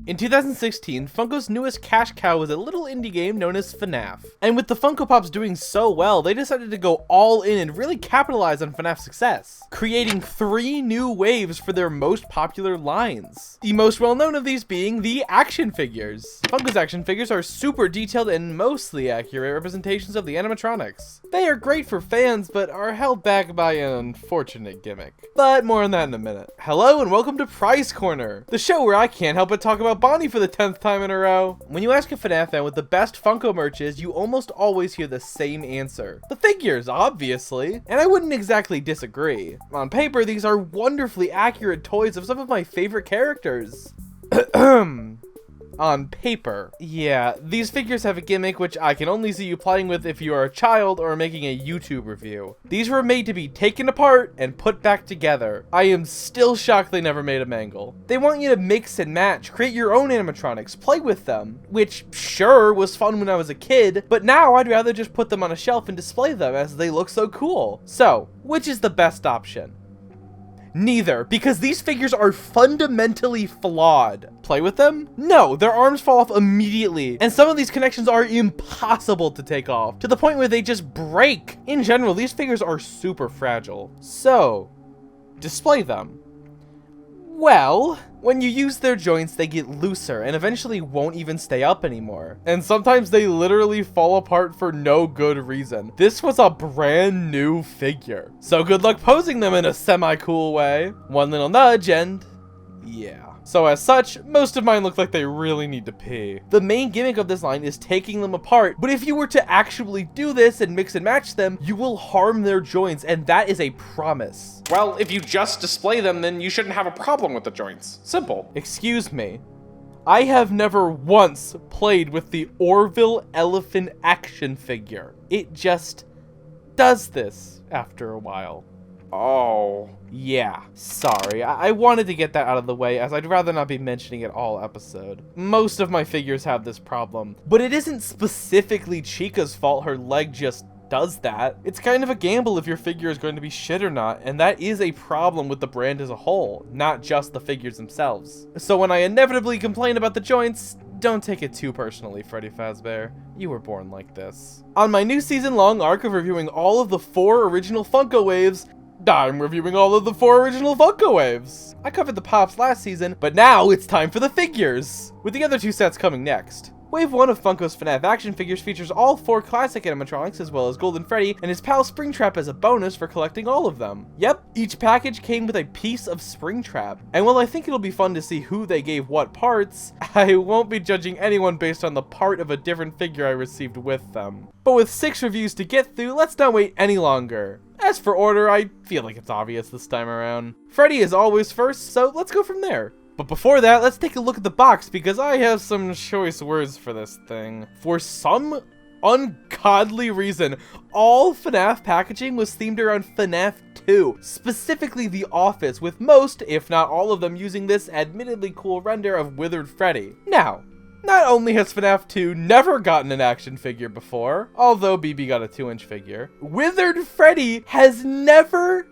In 2016, Funko's newest cash cow was a little indie game known as FNaF. And with the Funko Pops doing so well, they decided to go all in and really capitalize on FNAF's success, creating 3 new waves for their most popular lines. The most well-known of these being the action figures. Funko's action figures are super detailed and mostly accurate representations of the animatronics. They are great for fans, but are held back by an unfortunate gimmick. But more on that in a minute. Hello and welcome to Prize Corner, the show where I can't help but talk about Bonnie for the 10th time in a row. When you ask a FNAF fan what the best Funko merch is, you almost always hear the same answer. The figures, obviously. And I wouldn't exactly disagree. On paper, these are wonderfully accurate toys of some of my favorite characters. On paper. Yeah, these figures have a gimmick which I can only see you playing with if you are a child or making a YouTube review. These were made to be taken apart and put back together. I am still shocked they never made a mangle. They want you to mix and match, create your own animatronics, play with them, which sure was fun when I was a kid, but now I'd rather just put them on a shelf and display them as they look so cool. So, which is the best option? Neither, because these figures are fundamentally flawed. Play with them? No, their arms fall off immediately, and some of these connections are impossible to take off, to the point where they just break. In general, these figures are super fragile. So, display them. Well, when you use their joints, they get looser and eventually won't even stay up anymore. And sometimes they literally fall apart for no good reason. This was a brand new figure. So good luck posing them in a semi-cool way. One little nudge and yeah. So as such, most of mine look like they really need to pee. The main gimmick of this line is taking them apart, but if you were to actually do this and mix and match them, you will harm their joints, and that is a promise. Well, if you just display them, then you shouldn't have a problem with the joints. Simple. Excuse me. I have never once played with the Orville elephant action figure. It just does this after a while. Oh. Yeah, sorry. I wanted to get that out of the way, as I'd rather not be mentioning it all episode. Most of my figures have this problem, but it isn't specifically Chica's fault her leg just does that. It's kind of a gamble if your figure is going to be shit or not, and that is a problem with the brand as a whole, not just the figures themselves. So when I inevitably complain about the joints, don't take it too personally, Freddy Fazbear. You were born like this. On my new season-long arc of reviewing all of the 4 original Funko waves, I'm reviewing all of the 4 original Funko waves. I covered the Pops last season, but now it's time for the figures, with the other 2 sets coming next. Wave 1 of Funko's FNAF action figures features all 4 classic animatronics as well as Golden Freddy and his pal Springtrap as a bonus for collecting all of them. Yep, each package came with a piece of Springtrap, and while I think it'll be fun to see who they gave what parts, I won't be judging anyone based on the part of a different figure I received with them. But with 6 reviews to get through, let's not wait any longer. As for order, I feel like it's obvious this time around. Freddy is always first, so let's go from there. But before that, let's take a look at the box, because I have some choice words for this thing. For some ungodly reason, all FNAF packaging was themed around FNAF 2, specifically the office, with most, if not all of them, using this admittedly cool render of Withered Freddy. Now, not only has FNAF 2 never gotten an action figure before, although BB got a 2-inch figure, Withered Freddy has never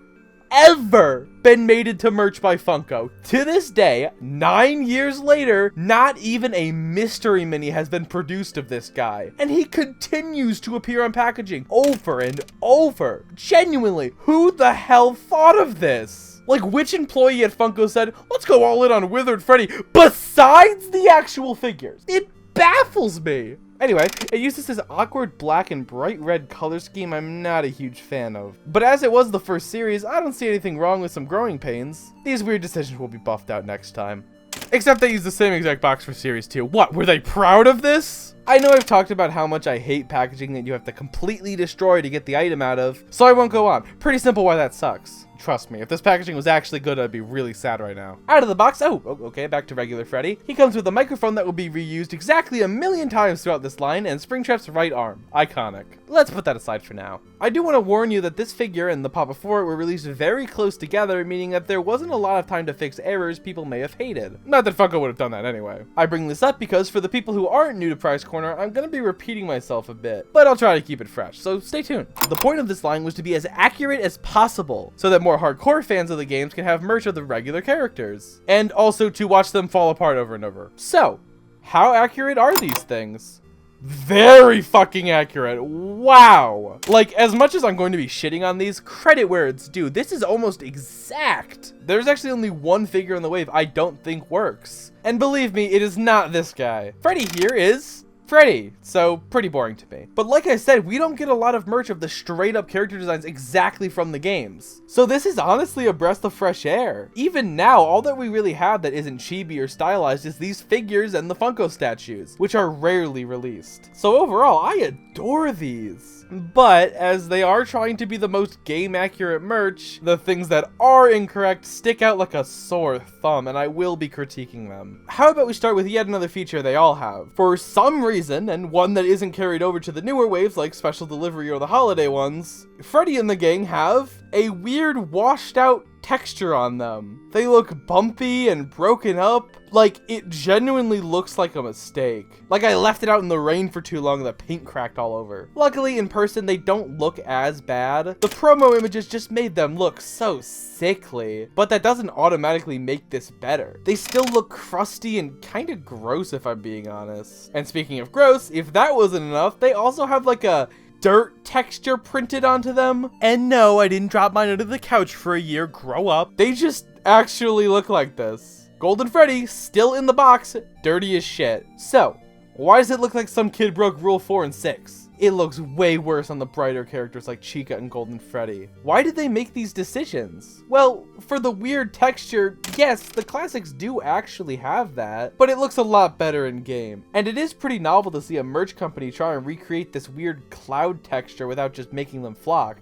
ever been made into merch by Funko. To this day, 9 years later, not even a mystery mini has been produced of this guy. And he continues to appear on packaging over and over. Genuinely, who the hell thought of this? Like, which employee at Funko said, let's go all in on Withered Freddy, besides the actual figures? It baffles me. Anyway, it uses this awkward black and bright red color scheme I'm not a huge fan of. But as it was the first series, I don't see anything wrong with some growing pains. These weird decisions will be buffed out next time. Except they used the same exact box for Series 2. What, were they proud of this? I know I've talked about how much I hate packaging that you have to completely destroy to get the item out of, so I won't go on. Pretty simple why that sucks. Trust me, if this packaging was actually good, I'd be really sad right now. Out of the box, okay, back to regular Freddy. He comes with a microphone that will be reused exactly 1,000,000 times throughout this line, and Springtrap's right arm. Iconic. Let's put that aside for now. I do want to warn you that this figure and the pop before it were released very close together, meaning that there wasn't a lot of time to fix errors people may have hated. Not that Funko would have done that anyway. I bring this up because for the people who aren't new to Prize Corner, corner, I'm gonna be repeating myself a bit, but I'll try to keep it fresh, so stay tuned. The point of this line was to be as accurate as possible, so that more hardcore fans of the games can have merch of the regular characters, and also to watch them fall apart over and over. So, how accurate are these things? Very fucking accurate. Wow. Like, as much as I'm going to be shitting on these, credit where it's due. This is almost exact. There's actually only one figure in the wave I don't think works. And believe me, it is not this guy. Freddy here is Freddy, so pretty boring to me. But like I said, we don't get a lot of merch of the straight up character designs exactly from the games. So this is honestly a breath of fresh air. Even now, all that we really have that isn't chibi or stylized is these figures and the Funko statues, which are rarely released. So overall, I adore these. But as they are trying to be the most game accurate merch, the things that are incorrect stick out like a sore thumb, and I will be critiquing them. How about we start with yet another feature they all have? For some reason, and one that isn't carried over to the newer waves like Special Delivery or the holiday ones, Freddy and the gang have a weird washed out texture on them. They look bumpy and broken up. Like, it genuinely looks like a mistake. Like I left it out in the rain for too long and the paint cracked all over. Luckily, in person, they don't look as bad. The promo images just made them look so sickly, but that doesn't automatically make this better. They still look crusty and kind of gross if I'm being honest. And speaking of gross, if that wasn't enough, they also have like a dirt texture printed onto them. And no, I didn't drop mine under the couch for a year, grow up. They just actually look like this. Golden Freddy, still in the box, dirty as shit. So, why does it look like some kid broke Rule 4 and 6? It looks way worse on the brighter characters like Chica and Golden Freddy. Why did they make these decisions? Well, for the weird texture, yes, the classics do actually have that, but it looks a lot better in game. And it is pretty novel to see a merch company try and recreate this weird cloud texture without just making them flock.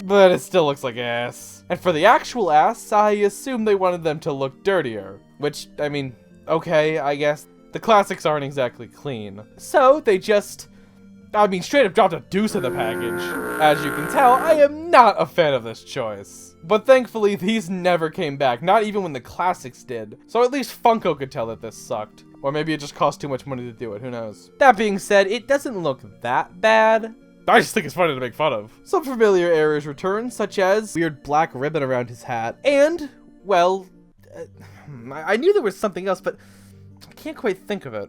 But it still looks like ass. And for the actual ass, I assume they wanted them to look dirtier. Which, I mean, okay, I guess. The classics aren't exactly clean. So they just, straight up dropped a deuce in the package. As you can tell, I am not a fan of this choice. But thankfully, these never came back, not even when the classics did. So at least Funko could tell that this sucked. Or maybe it just cost too much money to do it, who knows. That being said, it doesn't look that bad. I just think it's funny to make fun of. Some familiar errors return, such as weird black ribbon around his hat. And, well, I knew there was something else, but I can't quite think of it.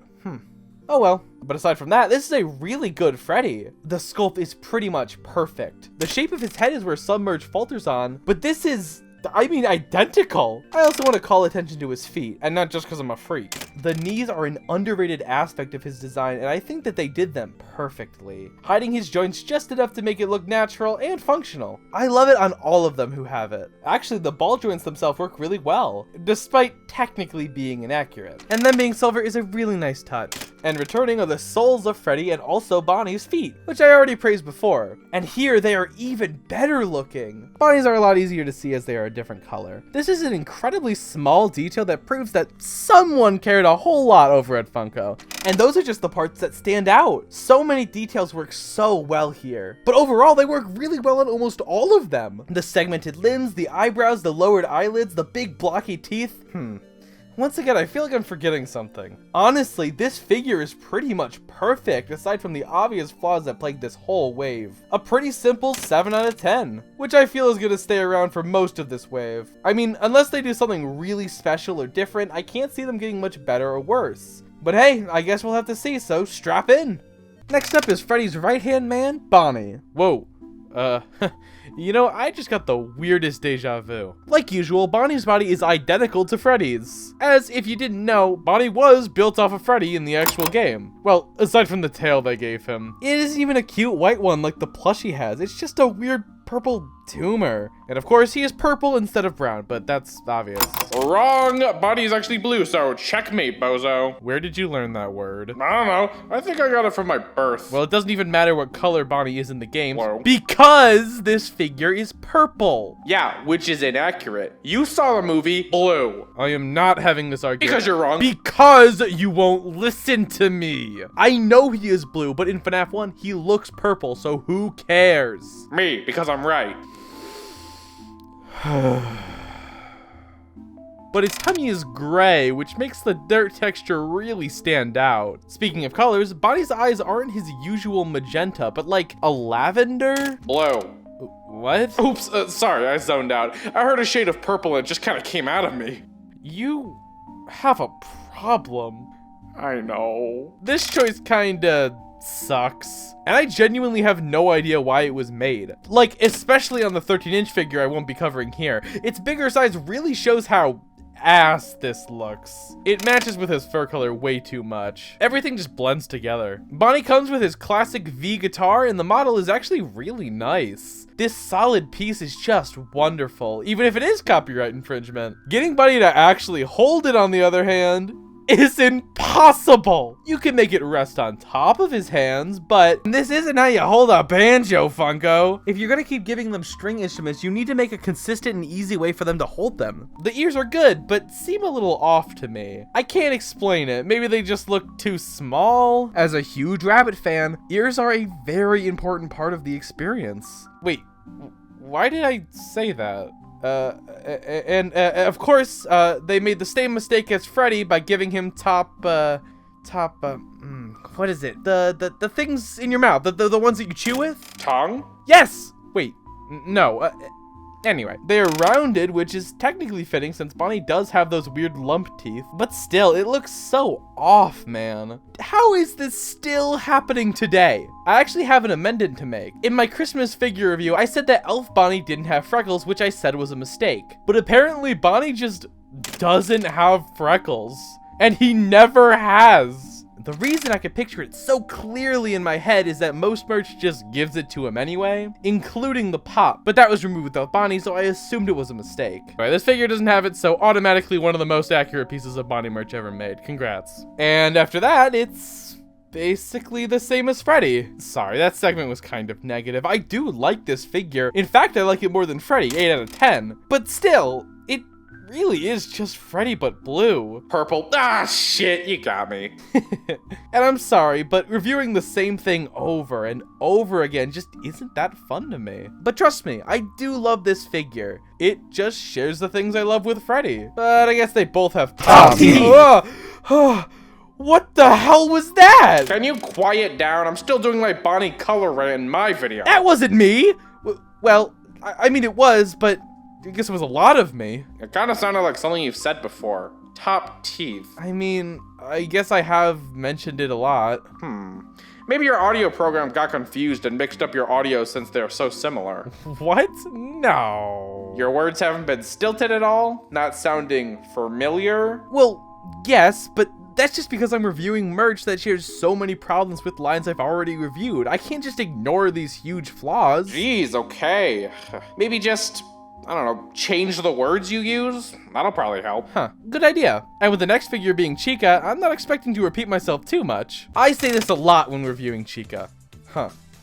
Oh well. But aside from that, this is a really good Freddy. The sculpt is pretty much perfect. The shape of his head is where some merch falters on, but this is, identical. I also want to call attention to his feet, and not just because I'm a freak. The knees are an underrated aspect of his design, and I think that they did them perfectly, hiding his joints just enough to make it look natural and functional. I love it on all of them who have it. Actually, the ball joints themselves work really well, despite technically being inaccurate. And them being silver is a really nice touch. And returning are the soles of Freddy and also Bonnie's feet, which I already praised before. And here they are even better looking. Bonnie's are a lot easier to see as they are a different color. This is an incredibly small detail that proves that someone cared a whole lot over at Funko. And those are just the parts that stand out. So many details work so well here. But overall, they work really well on almost all of them. The segmented limbs, the eyebrows, the lowered eyelids, the big blocky teeth. Once again, I feel like I'm forgetting something. Honestly, this figure is pretty much perfect, aside from the obvious flaws that plague this whole wave. A pretty simple 7 out of 10, which I feel is going to stay around for most of this wave. I mean, unless they do something really special or different, I can't see them getting much better or worse. But hey, I guess we'll have to see, so strap in! Next up is Freddy's right-hand man, Bonnie. Whoa. You know, I just got the weirdest deja vu. Like usual, Bonnie's body is identical to Freddy's. As, if you didn't know, Bonnie was built off of Freddy in the actual game. Well, aside from the tail they gave him. It isn't even a cute white one like the plushie has, it's just a weird purple tumor. And of course, he is purple instead of brown, but that's obvious. Wrong! Bonnie's actually blue, so checkmate, bozo. Where did you learn that word? I don't know. I think I got it from my birth. Well, it doesn't even matter what color Bonnie is in the game, Whoa. because this figure is purple. Yeah, which is inaccurate. You saw the movie Blue. I am not having this argument. Because you're wrong. Because you won't listen to me. I know he is blue, but in FNaF 1, he looks purple, so who cares? Me, because I'm right. but its tummy is gray, which makes the dirt texture really stand out. Speaking of colors, Bonnie's eyes aren't his usual magenta, but like a lavender? Blue. What? Oops, sorry, I zoned out. I heard a shade of purple and it just kind of came out of me. You have a problem. I know. This choice kinda sucks. And I genuinely have no idea why it was made. Like, especially on the 13-inch figure I won't be covering here. Its bigger size really shows how ass this looks. It matches with his fur color way too much. Everything just blends together. Bonnie comes with his classic V guitar, and the model is actually really nice. This solid piece is just wonderful, even if it is copyright infringement. Getting Bonnie to actually hold it, on the other hand, is impossible. You can make it rest on top of his hands, but this isn't how you hold a banjo, Funko. If you're gonna keep giving them string instruments, you need to make a consistent and easy way for them to hold them. The ears are good, but seem a little off to me. I can't explain it. Maybe they just look too small. As a huge rabbit fan, ears are a very important part of the experience. Wait, why did I say that? Of course, they made the same mistake as Freddy by giving him what is it? The things in your mouth, the ones that you chew with? Tongue? Yes! Wait, no, anyway. They are rounded, which is technically fitting since Bonnie does have those weird lump teeth, but still, it looks so off, man. How is this still happening today? I actually have an amendment to make. In my Christmas figure review, I said that Elf Bonnie didn't have freckles, which I said was a mistake. But apparently Bonnie just doesn't have freckles, and he never has. The reason I could picture it so clearly in my head is that most merch just gives it to him anyway, including the pop, but that was removed without Bonnie, so I assumed it was a mistake. Alright, this figure doesn't have it, so automatically one of the most accurate pieces of Bonnie merch ever made. Congrats. And after that, it's basically the same as Freddy. Sorry, that segment was kind of negative. I do like this figure. In fact, I like it more than Freddy, 8 out of 10. But still, it really is just Freddy but blue. Purple. Ah, shit, you got me. And I'm sorry, but reviewing the same thing over and over again just isn't that fun to me. But trust me, I do love this figure. It just shares the things I love with Freddy. But I guess they both have What the hell was that? Can you quiet down? I'm still doing my Bonnie color rant in my video. That wasn't me. Well, I mean it was, but I guess it was a lot of me. It kind of sounded like something you've said before. Top teeth. I mean, I guess I have mentioned it a lot. Maybe your audio program got confused and mixed up your audio since they're so similar. What? No. Your words haven't been stilted at all? Not sounding familiar? Well, yes, but that's just because I'm reviewing merch that shares so many problems with lines I've already reviewed. I can't just ignore these huge flaws. Jeez, okay. Maybe just, I don't know, change the words you use? That'll probably help. Huh, good idea. And with the next figure being Chica, I'm not expecting to repeat myself too much. I say this a lot when reviewing Chica.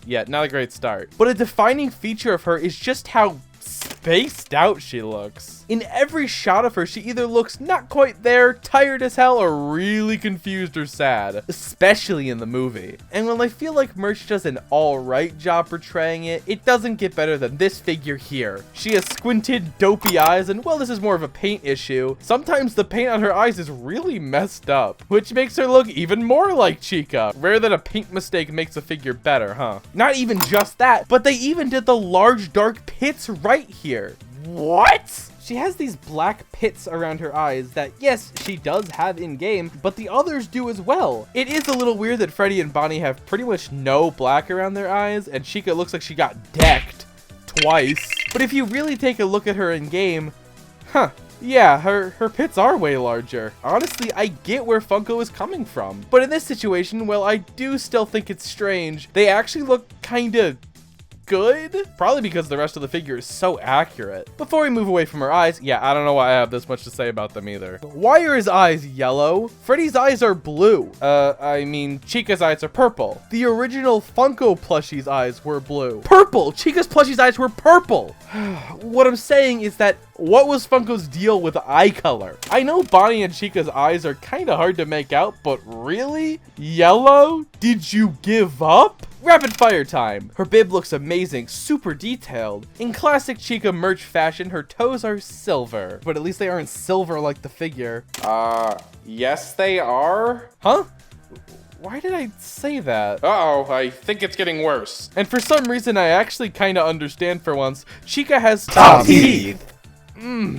Yeah, not a great start. But a defining feature of her is just how spaced out she looks. In every shot of her, she either looks not quite there, tired as hell, or really confused or sad, especially in the movie. And while I feel like merch does an alright job portraying it, it doesn't get better than this figure here. She has squinted, dopey eyes, and well, this is more of a paint issue. Sometimes the paint on her eyes is really messed up, which makes her look even more like Chica. Rare that a paint mistake makes a figure better, huh? Not even just that, but they even did the large dark pits right here. What? She has these black pits around her eyes that, yes, she does have in-game, but the others do as well. It is a little weird that Freddy and Bonnie have pretty much no black around their eyes, and Chica looks like she got decked twice. But if you really take a look at her in-game, yeah, her pits are way larger. Honestly, I get where Funko is coming from. But in this situation, well, I do still think it's strange. They actually look kinda good, probably because the rest of the figure is so accurate. Before we move away from her eyes, yeah, I don't know why I have this much to say about them either. Why are his eyes yellow? Freddy's eyes are blue. I mean, Chica's eyes are purple. The original Funko plushie's eyes were blue. Purple! Chica's plushie's eyes were purple! What I'm saying is that, what was Funko's deal with eye color? I know Bonnie and Chica's eyes are kinda hard to make out, but really? Yellow? Did you give up? Rapid fire time. Her bib looks amazing, super detailed. In classic Chica merch fashion, her toes are silver. But at least they aren't silver like the figure. Yes they are? Huh? Why did I say that? Uh-oh, I think it's getting worse. And for some reason, I actually kinda understand for once. Chica has top teeth.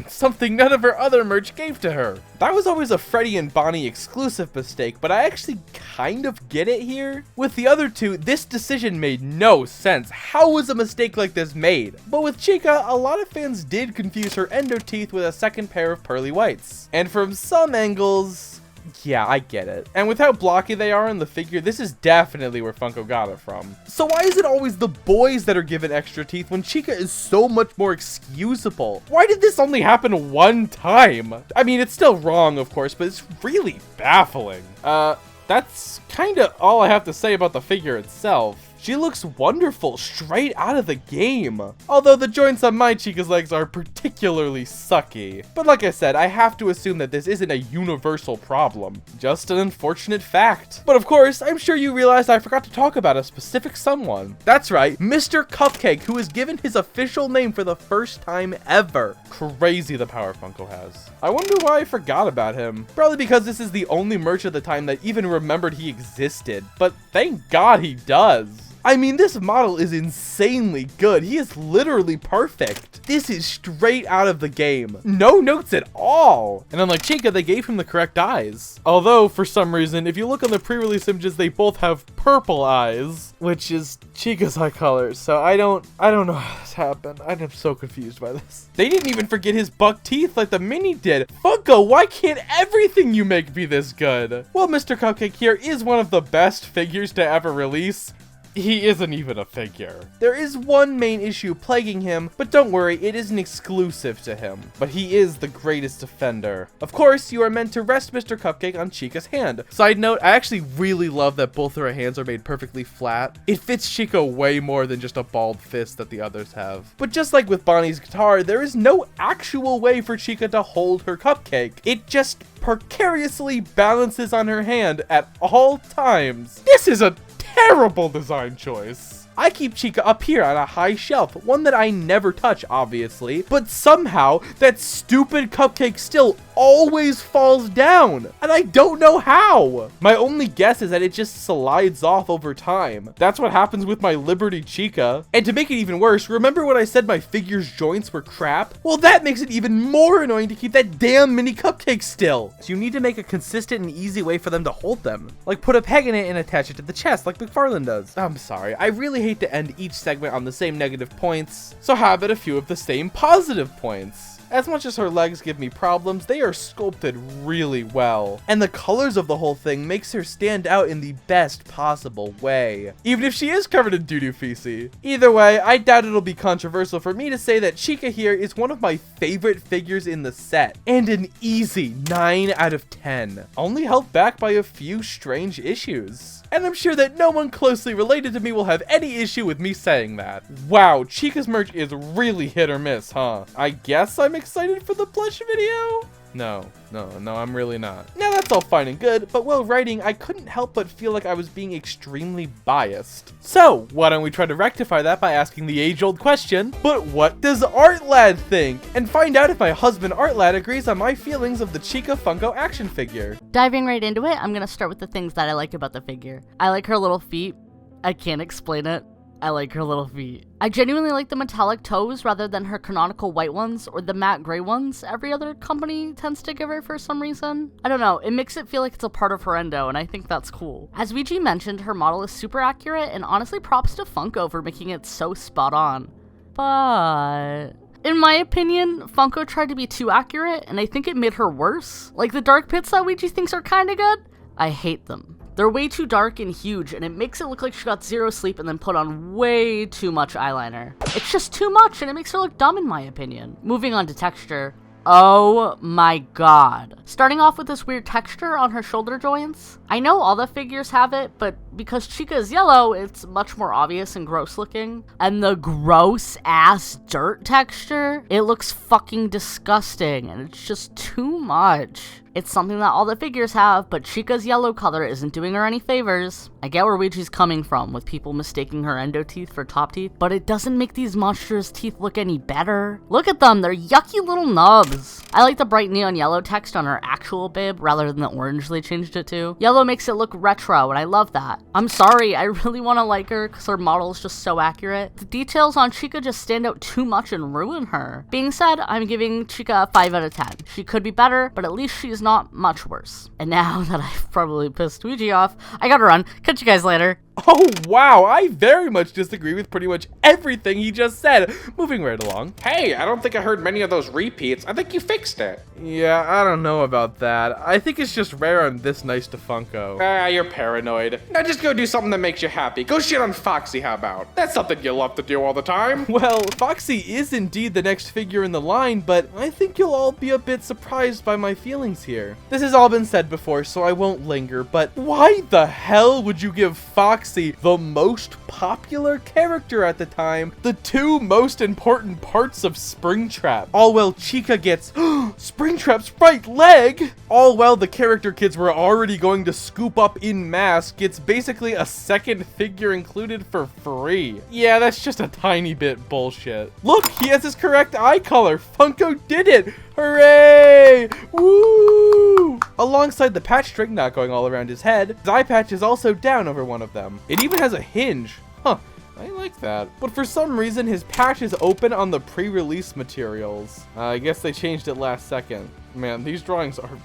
Something none of her other merch gave to her. That was always a Freddy and Bonnie exclusive mistake, but I actually kind of get it here. With the other two, this decision made no sense. How was a mistake like this made? But with Chica, a lot of fans did confuse her endo teeth with a second pair of pearly whites. And from some angles, yeah, I get it. And with how blocky they are in the figure, this is definitely where Funko got it from. So why is it always the boys that are given extra teeth when Chica is so much more excusable? Why did this only happen one time? I mean, it's still wrong, of course, but it's really baffling. That's kind of all I have to say about the figure itself. She looks wonderful straight out of the game. Although the joints on my Chica's legs are particularly sucky. But like I said, I have to assume that this isn't a universal problem. Just an unfortunate fact. But of course, I'm sure you realized I forgot to talk about a specific someone. That's right, Mr. Cupcake, who is given his official name for the first time ever. Crazy the power Funko has. I wonder why I forgot about him. Probably because this is the only merch at the time that even remembered he existed. But thank God he does. I mean, this model is insanely good. He is literally perfect. This is straight out of the game. No notes at all. And unlike Chica, they gave him the correct eyes. Although, for some reason, if you look on the pre-release images, they both have purple eyes, which is Chica's eye color. So I don't know how this happened. I'm so confused by this. They didn't even forget his buck teeth like the mini did. Funko, why can't everything you make be this good? Well, Mr. Cupcake here is one of the best figures to ever release. He isn't even a figure. There is one main issue plaguing him, but don't worry, it isn't exclusive to him. But he is the greatest offender. Of course, you are meant to rest Mr. Cupcake on Chica's hand. Side note, I actually really love that both her hands are made perfectly flat. It fits Chica way more than just a bald fist that the others have. But just like with Bonnie's guitar, there is no actual way for Chica to hold her cupcake. It just precariously balances on her hand at all times. This is a terrible design choice. I keep Chica up here on a high shelf, one that I never touch, obviously, but somehow that stupid cupcake still always falls down, and I don't know how. My only guess is that it just slides off over time. That's what happens with my Liberty Chica. And to make it even worse, remember when I said my figure's joints were crap? Well, that makes it even more annoying to keep that damn mini cupcake still. So you need to make a consistent and easy way for them to hold them. Like put a peg in it and attach it to the chest like McFarlane does. I'm sorry, I really hate to end each segment on the same negative points, so how about a few of the same positive points? As much as her legs give me problems, they are sculpted really well. And the colors of the whole thing makes her stand out in the best possible way. Even if she is covered in doo-doo feces. Either way, I doubt it'll be controversial for me to say that Chica here is one of my favorite figures in the set. And an easy 9 out of 10. Only held back by a few strange issues. And I'm sure that no one closely related to me will have any issue with me saying that. Wow, Chica's merch is really hit or miss, huh? I guess I'm excited for the plush video? No, I'm really not. Now that's all fine and good, but while writing, I couldn't help but feel like I was being extremely biased. So, why don't we try to rectify that by asking the age-old question, but what does ArtLad think? And find out if my husband ArtLad agrees on my feelings of the Chica Funko action figure. Diving right into it, I'm gonna start with the things that I like about the figure. I like her little feet. I can't explain it. I like her little feet. I genuinely like the metallic toes rather than her canonical white ones or the matte gray ones every other company tends to give her for some reason. I don't know, it makes it feel like it's a part of her endo, and I think that's cool. As Weegee mentioned, her model is super accurate, and honestly props to Funko for making it so spot on. But in my opinion, Funko tried to be too accurate, and I think it made her worse. Like the dark pits that Weegee thinks are kinda good, I hate them. They're way too dark and huge, and it makes it look like she got zero sleep and then put on way too much eyeliner. It's just too much, and it makes her look dumb in my opinion. Moving on to texture. Oh my god. Starting off with this weird texture on her shoulder joints. I know all the figures have it, but because Chica is yellow, it's much more obvious and gross looking. And the gross ass dirt texture, it looks fucking disgusting, and it's just too much. It's something that all the figures have, but Chica's yellow color isn't doing her any favors. I get where Weegee's coming from with people mistaking her endo teeth for top teeth, but it doesn't make these monstrous teeth look any better. Look at them, they're yucky little nubs. I like the bright neon yellow text on her actual bib rather than the orange they changed it to. Yellow makes it look retro, and I love that. I'm sorry, I really want to like her because her model is just so accurate. The details on Chica just stand out too much and ruin her. Being said, I'm giving Chica a 5 out of 10. She could be better, but at least she's not much worse. And now that I've probably pissed Weegee off, I gotta run. Catch you guys later. Oh, wow, I very much disagree with pretty much everything he just said. Moving right along. Hey, I don't think I heard many of those repeats. I think you fixed it. Yeah, I don't know about that. I think it's just rare I'm this nice to Funko. Ah, you're paranoid. Now just go do something that makes you happy. Go shit on Foxy, how about? That's something you love to do all the time. Well, Foxy is indeed the next figure in the line, but I think you'll all be a bit surprised by my feelings here. This has all been said before, so I won't linger, but why the hell would you give Foxy, the most popular character at the time, the two most important parts of Springtrap? All while Chica gets Springtrap's right leg! All while the character kids were already going to scoop up in mass, gets basically a second figure included for free. Yeah, that's just a tiny bit bullshit. Look, he has his correct eye color. Funko did it! Hooray! Woo! Alongside the patch string not going all around his head, his eye patch is also down over one of them. It even has a hinge. Huh. I like that. But for some reason, his patch is open on the pre-release materials. I guess they changed it last second. Man, these drawings are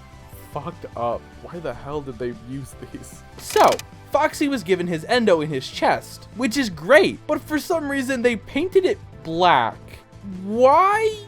fucked up. Why the hell did they use these? So, Foxy was given his endo in his chest, which is great, but for some reason they painted it black. Why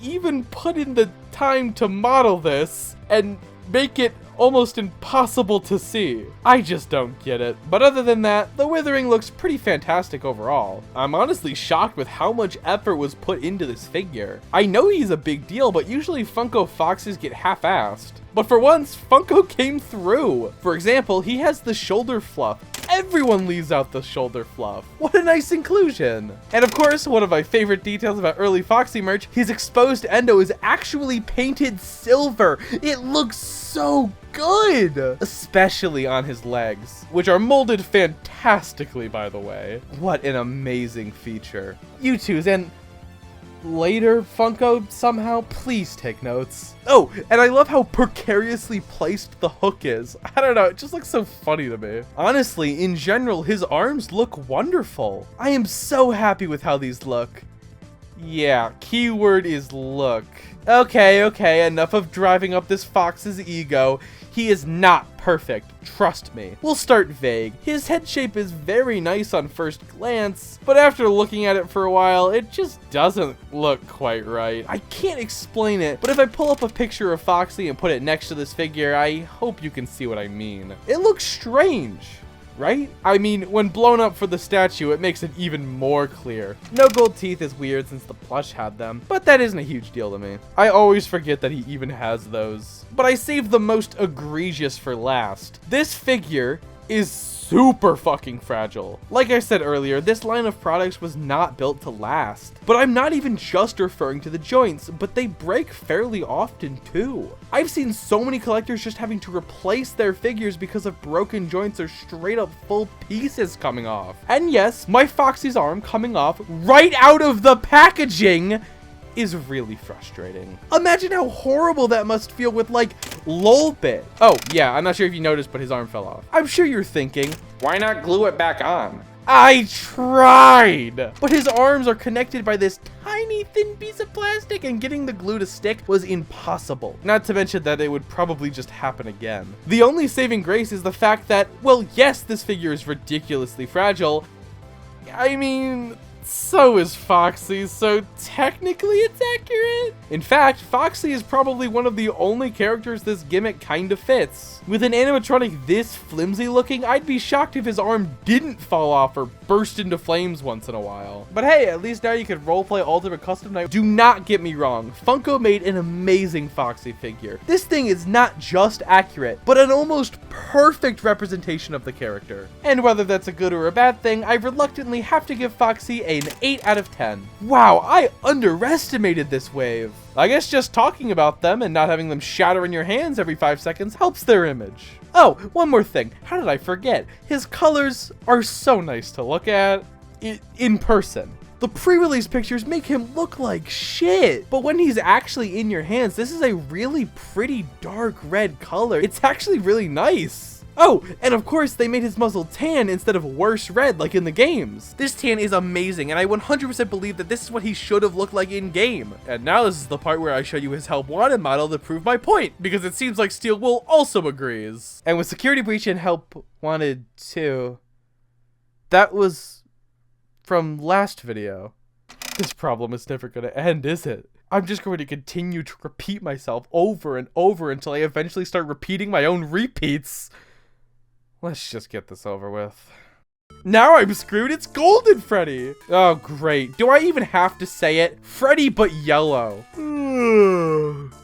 even put in the time to model this and make it almost impossible to see? I just don't get it. But other than that, the withering looks pretty fantastic overall. I'm honestly shocked with how much effort was put into this figure. I know he's a big deal, but usually Funko Foxes get half-assed. But for once, Funko came through. For example, he has the shoulder fluff. Everyone leaves out the shoulder fluff. What a nice inclusion. And of course, one of my favorite details about early Foxy merch, his exposed endo is actually painted silver. It looks so good, especially on his legs, which are molded fantastically, by the way. What an amazing feature. Youtooz and later Funko, somehow, please take notes. Oh, and I love how precariously placed the hook is. I don't know, it just looks so funny to me. Honestly, in general, his arms look wonderful. I am so happy with how these look. Yeah, keyword is look. Okay, enough of driving up this fox's ego. He is not perfect, trust me. We'll start vague. His head shape is very nice on first glance, but after looking at it for a while, it just doesn't look quite right. I can't explain it, but if I pull up a picture of Foxy and put it next to this figure, I hope you can see what I mean. It looks strange, right? I mean, when blown up for the statue, it makes it even more clear. No gold teeth is weird since the plush had them, but that isn't a huge deal to me. I always forget that he even has those. But I saved the most egregious for last. This figure is super fucking fragile. Like I said earlier, this line of products was not built to last. But I'm not even just referring to the joints, but they break fairly often too. I've seen so many collectors just having to replace their figures because of broken joints or straight up full pieces coming off. And yes, my Foxy's arm coming off right out of the packaging is really frustrating. Imagine how horrible that must feel with, like, Lolbit. Oh, yeah, I'm not sure if you noticed, but his arm fell off. I'm sure you're thinking, why not glue it back on? I tried! But his arms are connected by this tiny thin piece of plastic, and getting the glue to stick was impossible. Not to mention that it would probably just happen again. The only saving grace is the fact that, well, yes, this figure is ridiculously fragile. I mean, so is Foxy, so technically it's accurate. In fact, Foxy is probably one of the only characters this gimmick kind of fits. With an animatronic this flimsy looking, I'd be shocked if his arm didn't fall off or burst into flames once in a while. But hey, at least now you can roleplay Ultimate Custom Night. Do not get me wrong, Funko made an amazing Foxy figure. This thing is not just accurate, but an almost perfect representation of the character. And whether that's a good or a bad thing, I reluctantly have to give Foxy an 8 out of 10. Wow, I underestimated this wave. I guess just talking about them and not having them shatter in your hands every 5 seconds helps their image. Oh, one more thing. How did I forget? His colors are so nice to look at in person. The pre-release pictures make him look like shit, but when he's actually in your hands, this is a really pretty dark red color. It's actually really nice. Oh, and of course they made his muzzle tan instead of worse red like in the games. This tan is amazing, and I 100% believe that this is what he should have looked like in game. And now this is the part where I show you his help wanted model to prove my point, because it seems like Steel Wool also agrees. And with security breach and help wanted too. That was from last video. This problem is never gonna end, is it? I'm just going to continue to repeat myself over and over until I eventually start repeating my own repeats. Let's just get this over with. Now I'm screwed, it's Golden Freddy! Oh great, do I even have to say it? Freddy but yellow.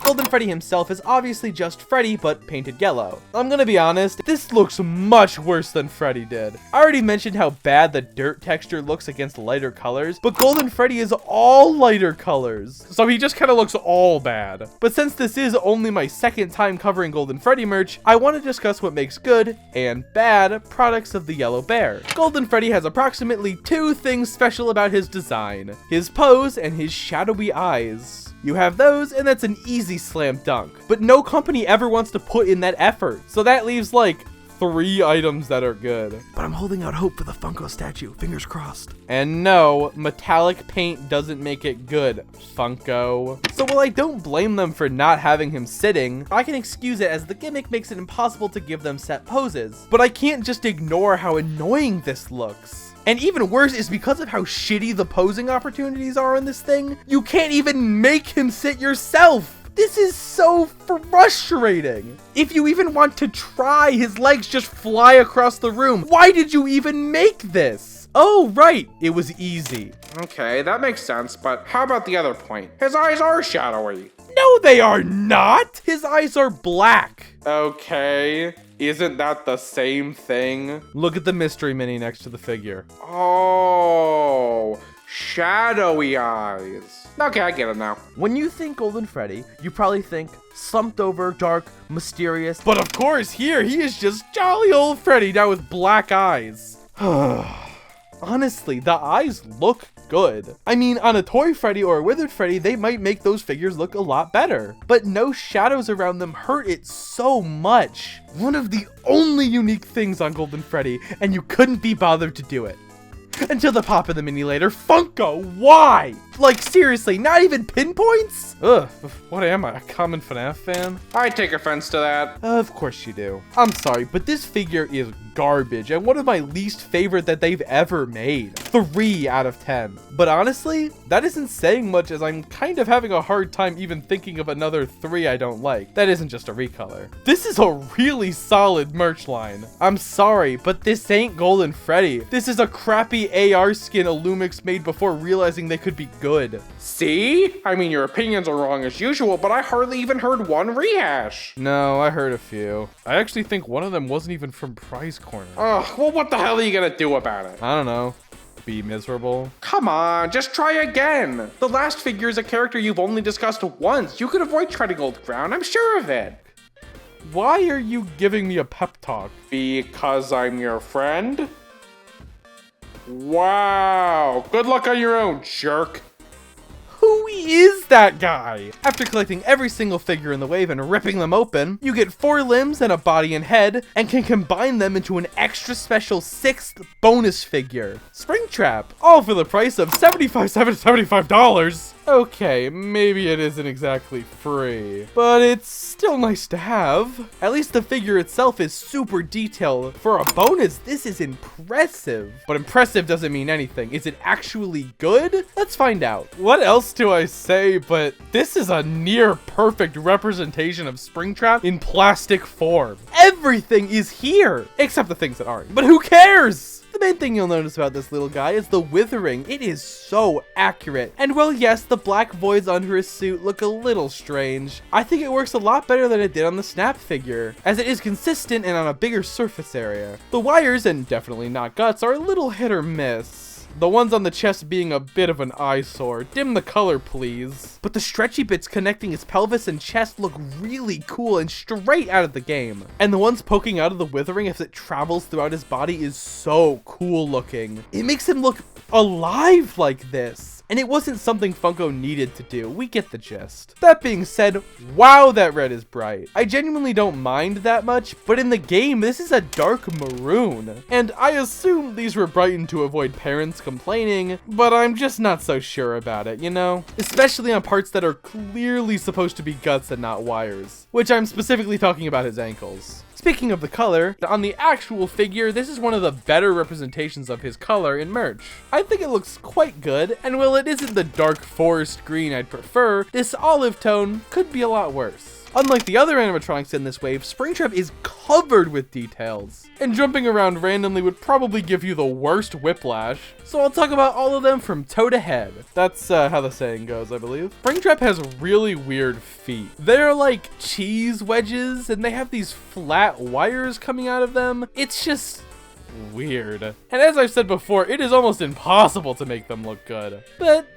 Golden Freddy himself is obviously just Freddy but painted yellow. I'm gonna be honest, this looks much worse than Freddy did. I already mentioned how bad the dirt texture looks against lighter colors, but Golden Freddy is all lighter colors, so he just kind of looks all bad. But since this is only my second time covering Golden Freddy merch, I want to discuss what makes good and bad products of the Yellow Bear. Golden Freddy has approximately 2 things special about his design: his pose and his shadowy eyes. You have those, and that's an easy slam dunk. But no company ever wants to put in that effort, so that leaves like 3 items that are good. But I'm holding out hope for the Funko statue, fingers crossed. And no, metallic paint doesn't make it good, Funko. So while I don't blame them for not having him sitting, I can excuse it as the gimmick makes it impossible to give them set poses. But I can't just ignore how annoying this looks. And even worse is because of how shitty the posing opportunities are in this thing, you can't even make him sit yourself. This is so frustrating. If you even want to try, his legs just fly across the room. Why did you even make this? Oh, right, it was easy. Okay, that makes sense, but how about the other point? His eyes are shadowy. No, they are not. His eyes are black. Okay, isn't that the same thing? Look at the mystery mini next to the figure. Oh, shadowy eyes. Okay, I get it now. When you think Golden Freddy, you probably think slumped over, dark, mysterious. But of course, here he is just jolly old Freddy now with black eyes. Honestly, the eyes look good. I mean, on a toy Freddy or a withered Freddy, they might make those figures look a lot better. But no shadows around them hurt it so much. One of the only unique things on Golden Freddy, and you couldn't be bothered to do it. Until the pop of the mini later. Funko, why? Like seriously, not even pinpoints? Ugh, what am I, a common FNaF fan? I take offense to that. Of course you do. I'm sorry, but this figure is garbage and one of my least favorite that they've ever made. 3 out of 10. But honestly, that isn't saying much as I'm kind of having a hard time even thinking of another 3 I don't like. That isn't just a recolor. This is a really solid merch line. I'm sorry, but this ain't Golden Freddy. This is a crappy AR skin Illumix made before realizing they could be good. See? I mean, your opinions are wrong as usual, but I hardly even heard one rehash. No, I heard a few. I actually think one of them wasn't even from Prize Corner. Ugh, well, what the hell are you gonna do about it? I don't know. Be miserable. Come on, just try again. The last figure is a character you've only discussed once. You could avoid treading old ground, I'm sure of it. Why are you giving me a pep talk? Because I'm your friend? Wow, good luck on your own, jerk. Who is that guy? After collecting every single figure in the wave and ripping them open, you get 4 limbs and a body and head, and can combine them into an extra special 6th bonus figure. Springtrap, all for the price of $75. Okay, maybe it isn't exactly free, but it's still nice to have. At least the figure itself is super detailed. For a bonus, this is impressive. But impressive doesn't mean anything. Is it actually good? Let's find out. What else do I say, but this is a near perfect representation of Springtrap in plastic form. Everything is here, except the things that aren't. But who cares? The main thing you'll notice about this little guy is the withering. It is so accurate. And well, yes, the black voids under his suit look a little strange. I think it works a lot better than it did on the Snap figure, as it is consistent and on a bigger surface area. The wires, and definitely not guts, are a little hit or miss. The ones on the chest being a bit of an eyesore. Dim the color, please. But the stretchy bits connecting his pelvis and chest look really cool and straight out of the game. And the ones poking out of the withering as it travels throughout his body is so cool looking. It makes him look alive like this. And it wasn't something Funko needed to do. We get the gist. That being said, wow, that red is bright. I genuinely don't mind that much, but in the game, this is a dark maroon. And I assume these were brightened to avoid parents complaining, but I'm just not so sure about it, you know? Especially on parts that are clearly supposed to be guts and not wires, which I'm specifically talking about his ankles. Speaking of the color, on the actual figure, this is one of the better representations of his color in merch. I think it looks quite good, and while it isn't the dark forest green I'd prefer, this olive tone could be a lot worse. Unlike the other animatronics in this wave, Springtrap is covered with details, and jumping around randomly would probably give you the worst whiplash, so I'll talk about all of them from toe to head. That's how the saying goes, I believe. Springtrap has really weird feet. They're like cheese wedges, and they have these flat wires coming out of them. It's just weird. And as I've said before, it is almost impossible to make them look good, but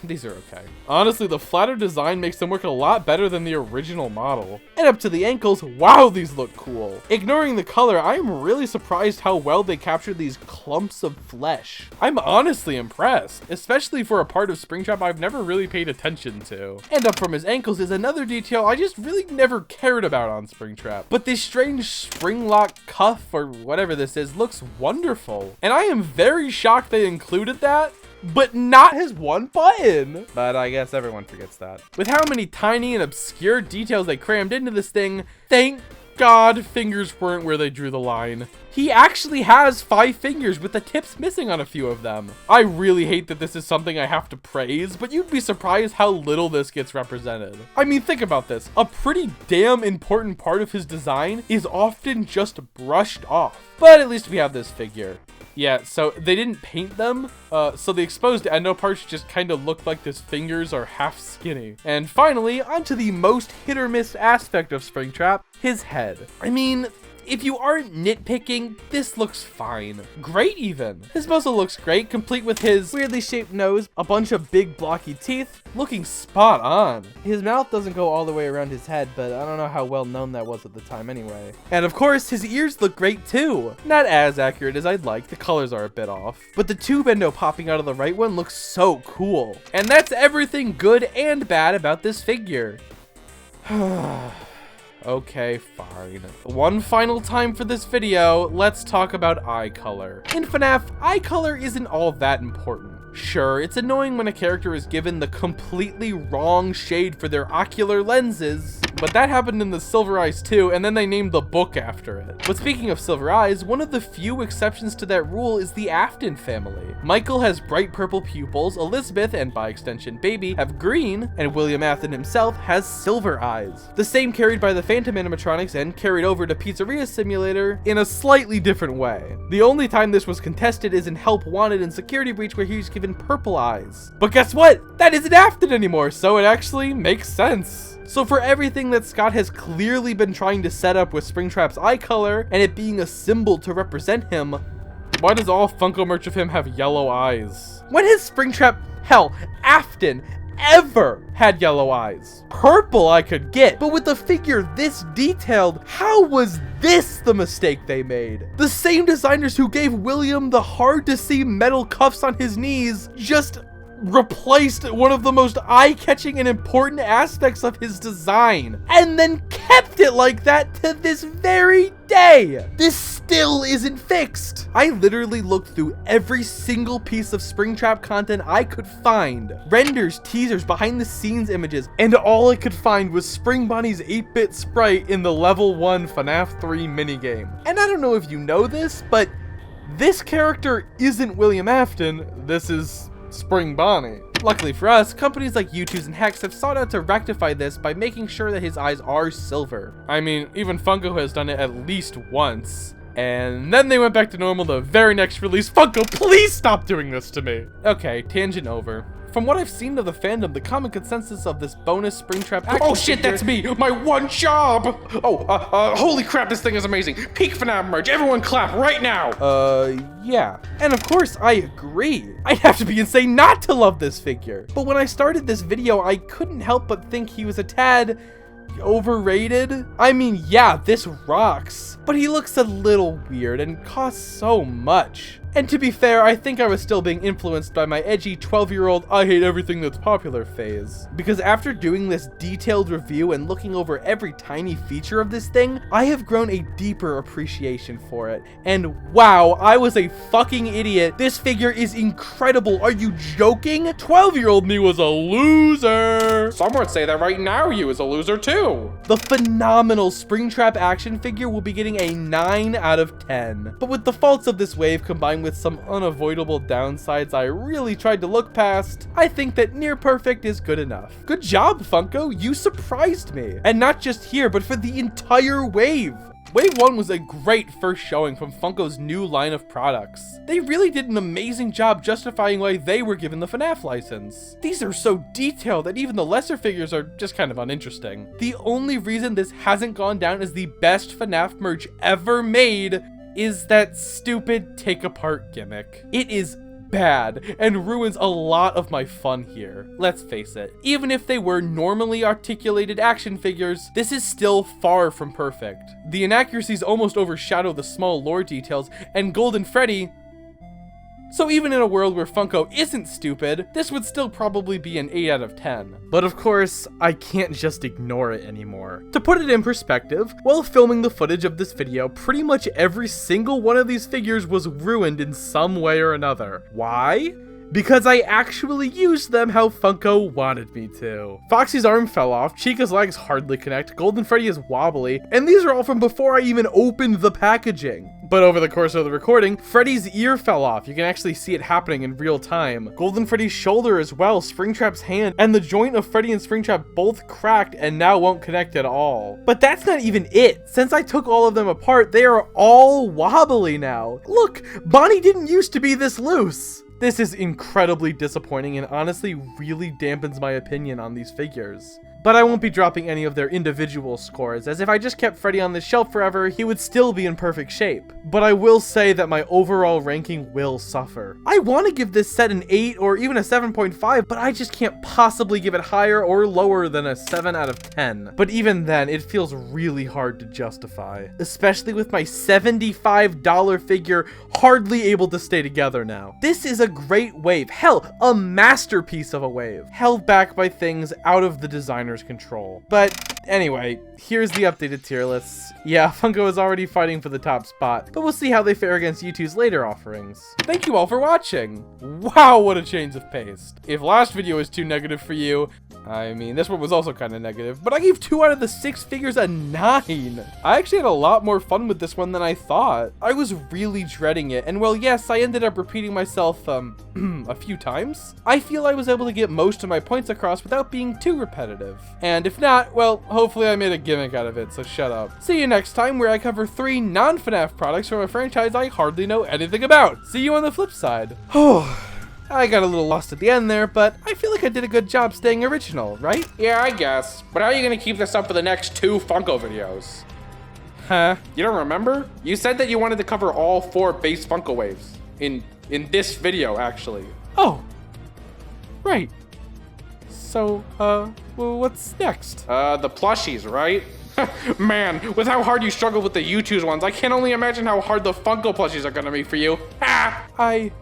these are okay. Honestly, the flatter design makes them work a lot better than the original model. And up to the ankles, wow, these look cool. Ignoring the color, I am really surprised how well they captured these clumps of flesh. I'm honestly impressed, especially for a part of Springtrap I've never really paid attention to. And up from his ankles is another detail I just really never cared about on Springtrap. But this strange spring lock cuff, or whatever this is, looks wonderful. And I am very shocked they included that, but not his one button. But I guess everyone forgets that. With how many tiny and obscure details they crammed into this thing, thank God fingers weren't where they drew the line. He actually has 5 fingers with the tips missing on a few of them. I really hate that this is something I have to praise, but you'd be surprised how little this gets represented. I mean, think about this. A pretty damn important part of his design is often just brushed off. But at least we have this figure. Yeah, so they didn't paint them, so the exposed endo parts just kind of look like his fingers are half skinny. And finally, onto the most hit or miss aspect of Springtrap, his head. I mean, if you aren't nitpicking, this looks fine. Great even. His muzzle looks great, complete with his weirdly shaped nose, a bunch of big blocky teeth, looking spot on. His mouth doesn't go all the way around his head, but I don't know how well known that was at the time anyway. And of course, his ears look great too. Not as accurate as I'd like, the colors are a bit off. But the tube endo popping out of the right one looks so cool. And that's everything good and bad about this figure. Okay, fine. One final time for this video, let's talk about eye color. In FNaF, eye color isn't all that important. Sure, it's annoying when a character is given the completely wrong shade for their ocular lenses, but that happened in the Silver Eyes too, and then they named the book after it. But speaking of Silver Eyes, one of the few exceptions to that rule is the Afton family. Michael has bright purple pupils, Elizabeth, and by extension Baby, have green, and William Afton himself has silver eyes. The same carried by the Phantom animatronics and carried over to Pizzeria Simulator in a slightly different way. The only time this was contested is in Help Wanted and Security Breach, where he's given purple eyes. But guess what? That isn't Afton anymore, so it actually makes sense. So for everything that Scott has clearly been trying to set up with Springtrap's eye color and it being a symbol to represent him, why does all Funko merch of him have yellow eyes? When has Springtrap, hell, Afton, ever had yellow eyes? Purple I could get, but with the figure this detailed, how was this the mistake they made? The same designers who gave William the hard to see metal cuffs on his knees just replaced one of the most eye-catching and important aspects of his design, and then kept it like that to this very day. This still isn't fixed. I literally looked through every single piece of Springtrap content I could find. Renders, teasers, behind the scenes images, and all I could find was Spring Bonnie's 8-bit sprite in the level 1 FNaF 3 minigame. And I don't know if you know this, but this character isn't William Afton, this is Spring Bonnie. Luckily for us, companies like Youtooz and Hex have sought out to rectify this by making sure that his eyes are silver. I mean, even Funko has done it at least once. And then they went back to normal the very next release. Funko, please stop doing this to me. Okay, tangent over. From what I've seen of the fandom, the common consensus of this bonus Springtrap action Oh shit, figure- that's me! My one job! Oh, holy crap, this thing is amazing! Peak FNaF merch, everyone clap right now! Yeah. And of course, I agree. I'd have to be insane not to love this figure. But when I started this video, I couldn't help but think he was a tad overrated. I mean, yeah, this rocks, but he looks a little weird and costs so much. And to be fair, I think I was still being influenced by my edgy 12-year-old I hate everything that's popular phase. Because after doing this detailed review and looking over every tiny feature of this thing, I have grown a deeper appreciation for it. And wow, I was a fucking idiot. This figure is incredible. Are you joking? 12-year-old me was a loser. Some would say that right now you is a loser too. The phenomenal Springtrap action figure will be getting a 9 out of 10. But with the faults of this wave combined with some unavoidable downsides I really tried to look past, I think that near perfect is good enough. Good job, Funko, you surprised me. And not just here, but for the entire wave. Wave 1 was a great first showing from Funko's new line of products. They really did an amazing job justifying why they were given the FNaF license. These are so detailed that even the lesser figures are just kind of uninteresting. The only reason this hasn't gone down as the best FNaF merch ever made is that stupid take-apart gimmick. It is bad and ruins a lot of my fun here. Let's face it, even if they were normally articulated action figures, this is still far from perfect. The inaccuracies almost overshadow the small lore details, and Golden Freddy. So even in a world where Funko isn't stupid, this would still probably be an 8 out of 10. But of course, I can't just ignore it anymore. To put it in perspective, while filming the footage of this video, pretty much every single one of these figures was ruined in some way or another. Why? Because I actually used them how Funko wanted me to. Foxy's arm fell off, Chica's legs hardly connect, Golden Freddy is wobbly, and these are all from before I even opened the packaging. But over the course of the recording, Freddy's ear fell off. You can actually see it happening in real time. Golden Freddy's shoulder as well, Springtrap's hand, and the joint of Freddy and Springtrap both cracked and now won't connect at all. But that's not even it. Since I took all of them apart, they are all wobbly now. Look, Bonnie didn't used to be this loose. This is incredibly disappointing and honestly really dampens my opinion on these figures. But I won't be dropping any of their individual scores, as if I just kept Freddy on this shelf forever, he would still be in perfect shape. But I will say that my overall ranking will suffer. I want to give this set an 8 or even a 7.5, but I just can't possibly give it higher or lower than a 7 out of 10. But even then, it feels really hard to justify, especially with my $75 figure hardly able to stay together now. This is a great wave, hell, a masterpiece of a wave, held back by things out of the designer's control. But anyway, here's the updated tier lists. Yeah, Funko is already fighting for the top spot, but we'll see how they fare against Youtooz later offerings. Thank you all for watching. Wow, what a change of pace. If last video was too negative for you, I mean, this one was also kind of negative, but I gave 2 out of the 6 figures a 9. I actually had a lot more fun with this one than I thought. I was really dreading it, and well, yes, I ended up repeating myself, a few times. I feel I was able to get most of my points across without being too repetitive. And if not, well, hopefully I made a gimmick out of it, so shut up. See you next time where I cover 3 non-FNaF products from a franchise I hardly know anything about. See you on the flip side. I got a little lost at the end there, but I feel like I did a good job staying original, right? Yeah, I guess. But how are you gonna keep this up for the next 2 Funko videos? Huh? You don't remember? You said that you wanted to cover all 4 base Funko waves. In this video, actually. Oh. Right. So, well, what's next? The plushies, right? Man, with how hard you struggled with the Youtooz ones, I can only imagine how hard the Funko plushies are gonna be for you. Ha! I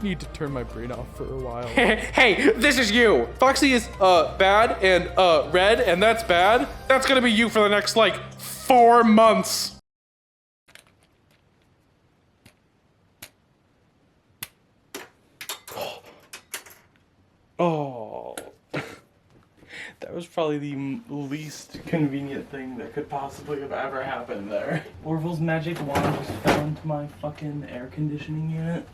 need to turn my brain off for a while. Hey, this is you. Foxy is, bad and, red, and that's bad. That's gonna be you for the next, like, 4 months. Oh. That was probably the least convenient thing that could possibly have ever happened there. Orville's magic wand just fell into my fucking air conditioning unit.